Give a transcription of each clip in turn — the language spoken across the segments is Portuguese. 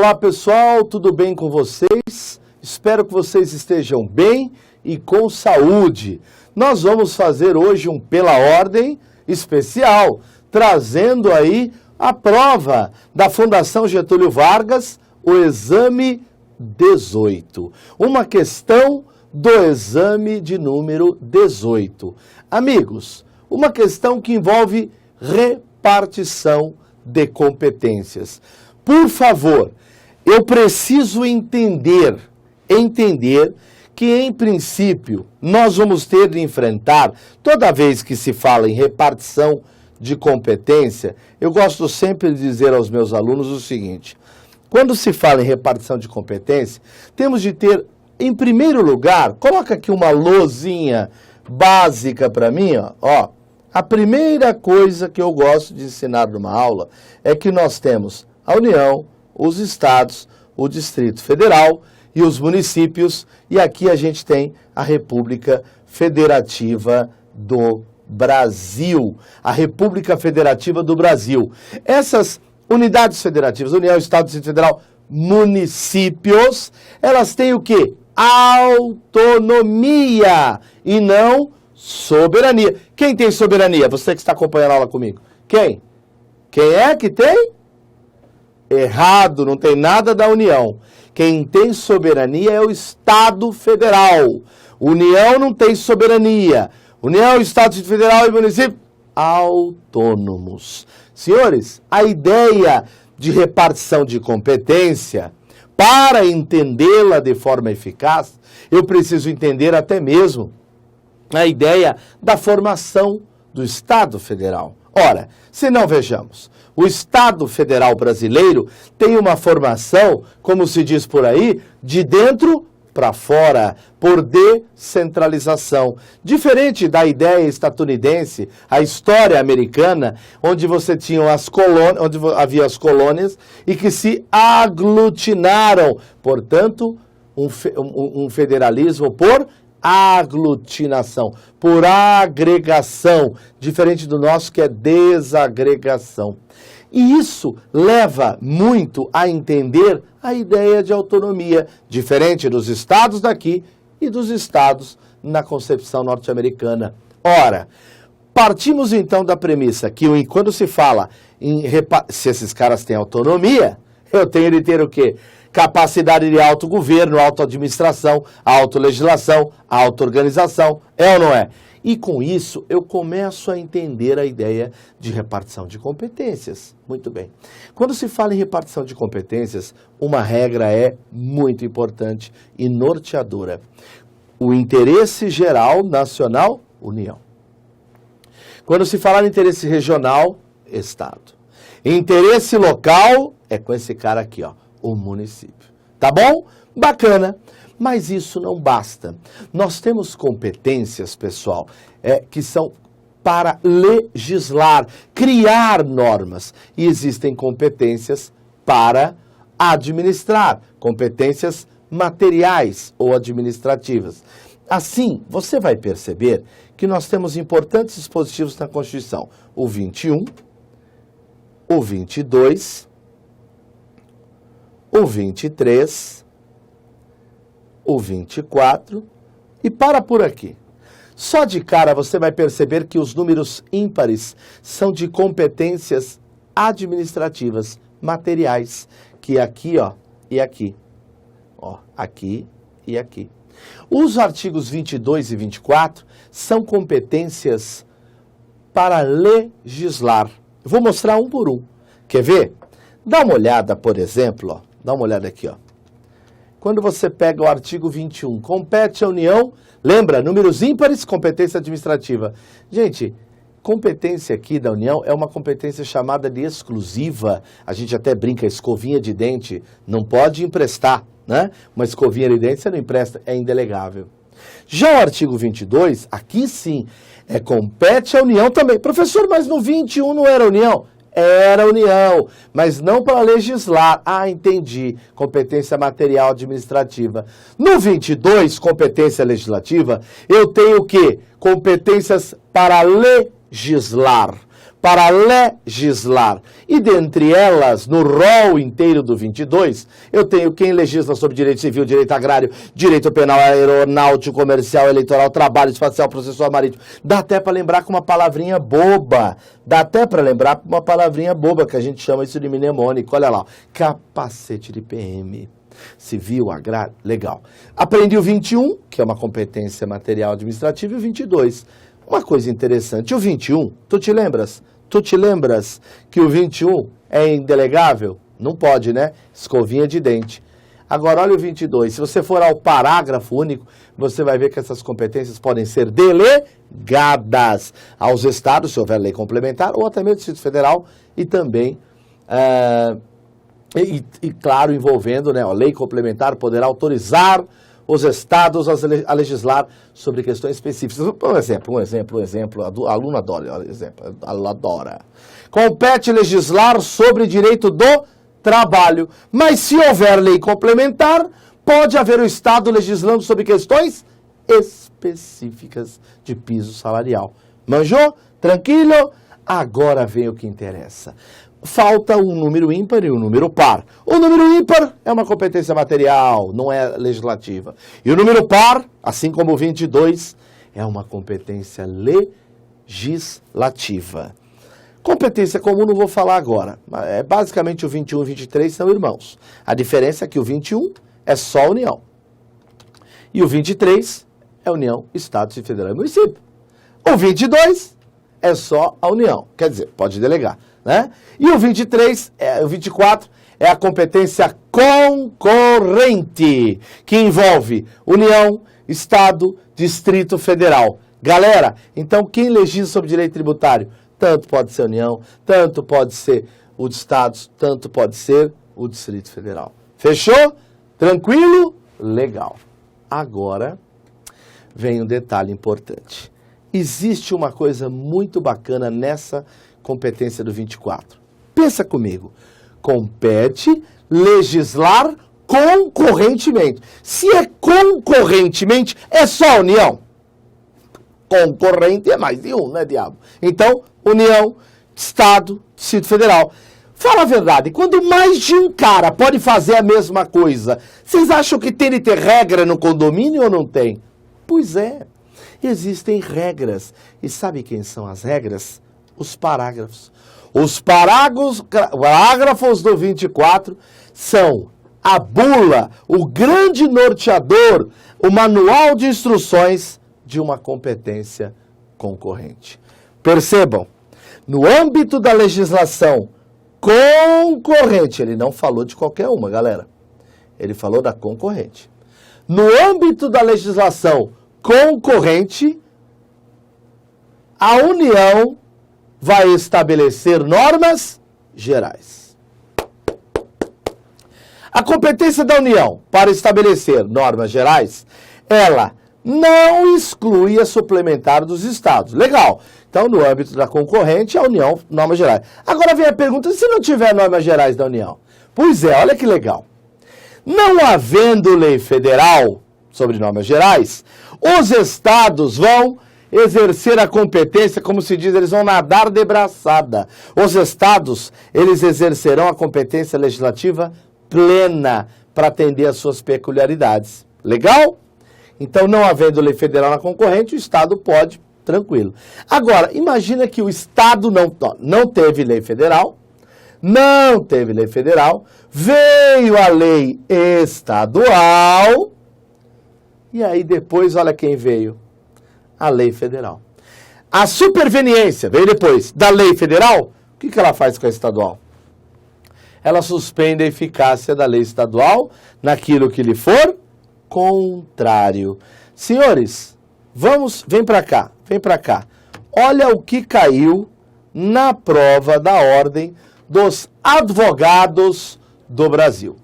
Olá pessoal, tudo bem com vocês? Espero que vocês estejam bem e com saúde. Nós vamos fazer hoje um Pela Ordem especial, trazendo aí a prova da Fundação Getúlio Vargas, o exame 18. Uma questão do exame de número 18. Amigos, uma questão que envolve repartição de competências. Por favor, eu preciso entender que, em princípio, nós vamos ter de enfrentar, toda vez que se fala em repartição de competência, eu gosto sempre de dizer aos meus alunos o seguinte: quando se fala em repartição de competência, temos de ter, em primeiro lugar, coloca aqui uma lousinha básica para mim, ó. A primeira coisa que eu gosto de ensinar numa aula é que nós temos a União, os estados, o Distrito Federal e os municípios, e aqui a gente tem a República Federativa do Brasil. A República Federativa do Brasil. Essas unidades federativas, União, Estado, Distrito Federal, municípios, elas têm o quê? Autonomia e não soberania. Quem tem soberania? Você que está acompanhando a aula comigo. Quem? Quem é que tem? Errado, não tem nada da União. Quem tem soberania é o Estado Federal. União não tem soberania. União, Estado Federal e município, autônomos. Senhores, a ideia de repartição de competência, para entendê-la de forma eficaz, eu preciso entender até mesmo a ideia da formação do Estado Federal. Ora, se não vejamos, o Estado Federal brasileiro tem uma formação, como se diz por aí, de dentro para fora, por descentralização. Diferente da ideia estadunidense, a história americana, onde você tinha as colônias, onde havia as colônias e que se aglutinaram. Portanto, um federalismo por aglutinação, por agregação, diferente do nosso que é desagregação. E isso leva muito a entender a ideia de autonomia, diferente dos estados daqui e dos estados na concepção norte-americana. Ora, partimos então da premissa que quando se fala se esses caras têm autonomia, eu tenho de ter o quê? Capacidade de autogoverno, autoadministração, autolegislação, autoorganização, é ou não é? E com isso eu começo a entender a ideia de repartição de competências. Muito bem. Quando se fala em repartição de competências, uma regra é muito importante e norteadora. O interesse geral nacional, União. Quando se fala em interesse regional, Estado. Interesse local é com esse cara aqui, ó, o município. Tá bom? Bacana. Mas isso não basta. Nós temos competências, pessoal, que são para legislar, criar normas. E existem competências para administrar, competências materiais ou administrativas. Assim, você vai perceber que nós temos importantes dispositivos na Constituição. O 21, o 22, o 23, o 24 e para por aqui. Só de cara você vai perceber que os números ímpares são de competências administrativas, materiais, que aqui, ó, e aqui. Ó, aqui e aqui. Os artigos 22 e 24 são competências para legislar. Eu vou mostrar um por um. Quer ver? Dá uma olhada, por exemplo, ó. Dá uma olhada aqui, ó. Quando você pega o artigo 21, compete à União, lembra, números ímpares, competência administrativa. Gente, competência aqui da União é uma competência chamada de exclusiva. A gente até brinca, escovinha de dente, não pode emprestar, né? Uma escovinha de dente você não empresta, é indelegável. Já o artigo 22, aqui sim, compete à União também. Professor, mas no 21 não era União? Era União, mas não para legislar. Ah, entendi. Competência material administrativa. No 22, competência legislativa, eu tenho o quê? Competências para legislar, para legislar. E dentre elas, no rol inteiro do 22, eu tenho quem legisla sobre direito civil, direito agrário, direito penal, aeronáutico, comercial, eleitoral, trabalho, espacial, processual, marítimo. Dá até para lembrar com uma palavrinha boba. Dá até para lembrar com uma palavrinha boba, que a gente chama isso de mnemônico. Olha lá, capacete de PM. Civil, agrário, legal. Aprendi o 21, que é uma competência material administrativa, e o 22. Uma coisa interessante, o 21, tu te lembras? Tu te lembras que o 21 é indelegável? Não pode, né? Escovinha de dente. Agora, olha o 22. Se você for ao parágrafo único, você vai ver que essas competências podem ser delegadas aos estados, se houver lei complementar, ou até mesmo ao Distrito Federal, e também, claro, envolvendo, né, a lei complementar poderá autorizar os estados a legislar sobre questões específicas. Um exemplo, a aluna adora, ela adora. Compete legislar sobre direito do trabalho, mas se houver lei complementar, pode haver o estado legislando sobre questões específicas de piso salarial. Manjou? Tranquilo? Agora vem o que interessa. Falta um número ímpar e um número par. O número ímpar é uma competência material, não é legislativa. E o número par, assim como o 22, é uma competência legislativa. Competência comum não vou falar agora. Basicamente o 21 e o 23 são irmãos. A diferença é que o 21 é só a União. E o 23 é União, Estado, Federal e Município. O 22 é só a União. Quer dizer, pode delegar. Né? E o 24 é a competência concorrente, que envolve União, Estado, Distrito Federal. Galera, então quem legisla sobre direito tributário? Tanto pode ser a União, tanto pode ser os Estados, tanto pode ser o Distrito Federal. Fechou? Tranquilo? Legal. Agora vem um detalhe importante. Existe uma coisa muito bacana nessa competência do 24. Pensa comigo. Compete legislar concorrentemente. Se é concorrentemente, é só a União. Concorrente é mais de um, né, diabo? Então, União, Estado, Distrito Federal. Fala a verdade, quando mais de um cara pode fazer a mesma coisa, vocês acham que tem de ter regra no condomínio ou não tem? Pois é, existem regras. E sabe quem são as regras? Os parágrafos. Os parágrafos do 24 são a bula, o grande norteador, o manual de instruções de uma competência concorrente. Percebam, no âmbito da legislação concorrente, ele não falou de qualquer uma, galera. Ele falou da concorrente. No âmbito da legislação concorrente, a União vai estabelecer normas gerais. A competência da União para estabelecer normas gerais, ela não exclui a suplementar dos estados. Legal. Então, no âmbito da concorrente, a União, normas gerais. Agora vem a pergunta, se não tiver normas gerais da União? Pois é, olha que legal. Não havendo lei federal sobre normas gerais, os estados vão exercer a competência, como se diz, eles vão nadar de braçada. Os estados, eles exercerão a competência legislativa plena para atender às suas peculiaridades. Legal? Então, não havendo lei federal na concorrente, o estado pode, tranquilo. Agora, imagina que o estado não teve lei federal, veio a lei estadual, e aí depois, olha quem veio. A lei federal. A superveniência veio depois da lei federal. O que ela faz com a estadual? Ela suspende a eficácia da lei estadual naquilo que lhe for contrário. Senhores, vem para cá. Olha o que caiu na prova da Ordem dos Advogados do Brasil.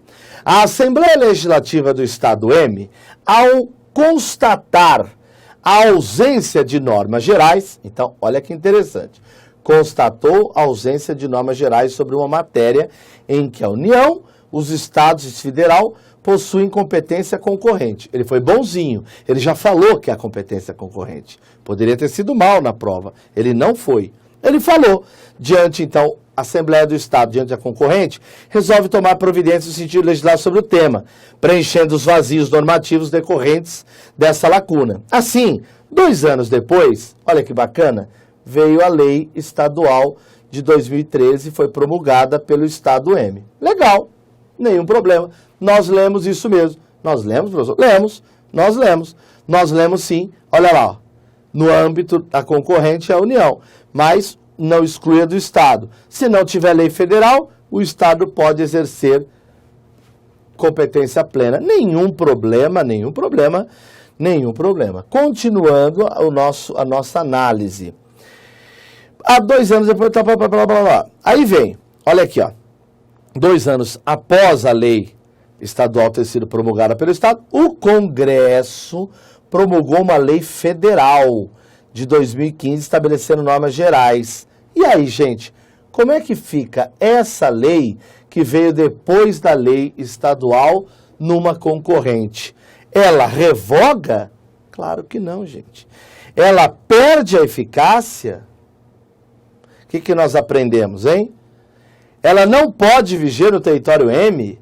A Assembleia Legislativa do Estado M, ao constatar a ausência de normas gerais, então, olha que interessante, constatou a ausência de normas gerais sobre uma matéria em que a União, os Estados e o Federal possuem competência concorrente. Ele foi bonzinho, ele já falou que é a competência concorrente. Poderia ter sido mal na prova, ele não foi. Ele falou, diante então, a Assembleia do Estado, diante da concorrente, resolve tomar providências no sentido de legislar sobre o tema, preenchendo os vazios normativos decorrentes dessa lacuna. Assim, 2 anos depois, olha que bacana, veio a lei estadual de 2013, foi promulgada pelo Estado M. Legal, nenhum problema. Nós lemos isso mesmo. Nós lemos, professor? Lemos, nós lemos. Nós lemos sim, olha lá, ó, no âmbito da concorrente é a União, mas não exclui do Estado. Se não tiver lei federal, o Estado pode exercer competência plena. Nenhum problema, nenhum problema, nenhum problema. Continuando a nossa análise. Há 2 anos depois, aí vem, olha aqui, ó, 2 anos após a lei estadual ter sido promulgada pelo Estado, o Congresso promulgou uma lei federal de 2015 estabelecendo normas gerais. E aí, gente, como é que fica essa lei que veio depois da lei estadual numa concorrente? Ela revoga? Claro que não, gente. Ela perde a eficácia? O que nós aprendemos, hein? Ela não pode viger no território M?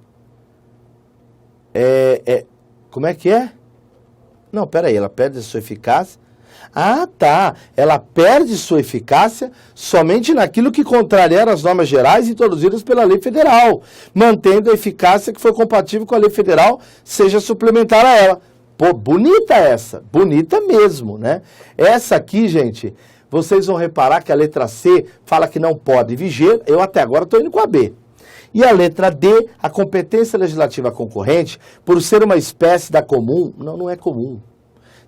Como é que é? Não, peraí, ela perde a sua eficácia? Ah, tá. Ela perde sua eficácia somente naquilo que contrariar as normas gerais introduzidas pela lei federal, mantendo a eficácia que foi compatível com a lei federal, seja suplementar a ela. Pô, bonita essa, bonita mesmo, né? Essa aqui, gente, vocês vão reparar que a letra C fala que não pode viger, eu até agora estou indo com a B. E a letra D, a competência legislativa concorrente, por ser uma espécie da comum, não é comum.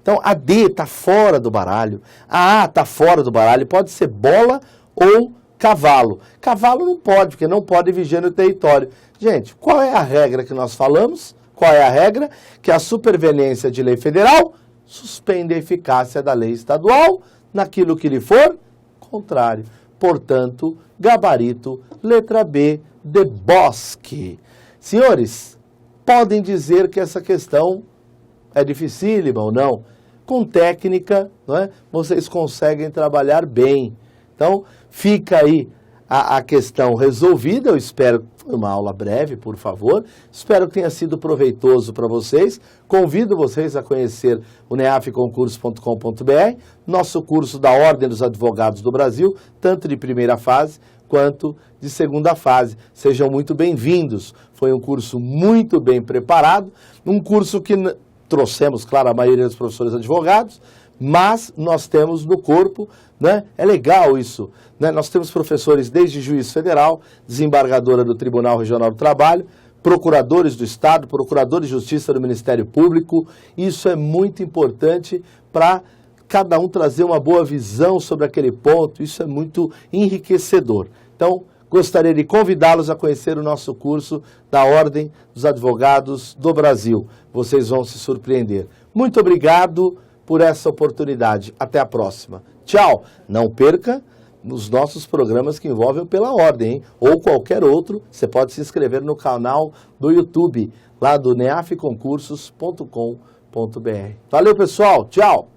Então, a D está fora do baralho, a A está fora do baralho, pode ser bola ou cavalo. Cavalo não pode, porque não pode viger no território. Gente, qual é a regra que nós falamos? Qual é a regra? Que a superveniência de lei federal suspende a eficácia da lei estadual naquilo que lhe for contrário. Portanto, gabarito, letra B, de Bosque. Senhores, podem dizer que essa questão é dificílima ou não? Com técnica, não é? Vocês conseguem trabalhar bem. Então, fica aí a questão resolvida. Eu espero, foi uma aula breve, por favor. Espero que tenha sido proveitoso para vocês. Convido vocês a conhecer o neafconcursos.com.br, nosso curso da Ordem dos Advogados do Brasil, tanto de primeira fase quanto de segunda fase. Sejam muito bem-vindos. Foi um curso muito bem preparado, um curso que trouxemos, claro, a maioria dos professores advogados, mas nós temos no corpo, né? É legal isso, né? Nós temos professores desde juiz federal, desembargadora do Tribunal Regional do Trabalho, procuradores do Estado, procuradores de Justiça do Ministério Público. Isso é muito importante para cada um trazer uma boa visão sobre aquele ponto. Isso é muito enriquecedor. Então, gostaria de convidá-los a conhecer o nosso curso da Ordem dos Advogados do Brasil. Vocês vão se surpreender. Muito obrigado por essa oportunidade. Até a próxima. Tchau. Não perca os nossos programas que envolvem o Pela Ordem, hein? Ou qualquer outro. Você pode se inscrever no canal do YouTube, lá do neafconcursos.com.br. Valeu, pessoal. Tchau.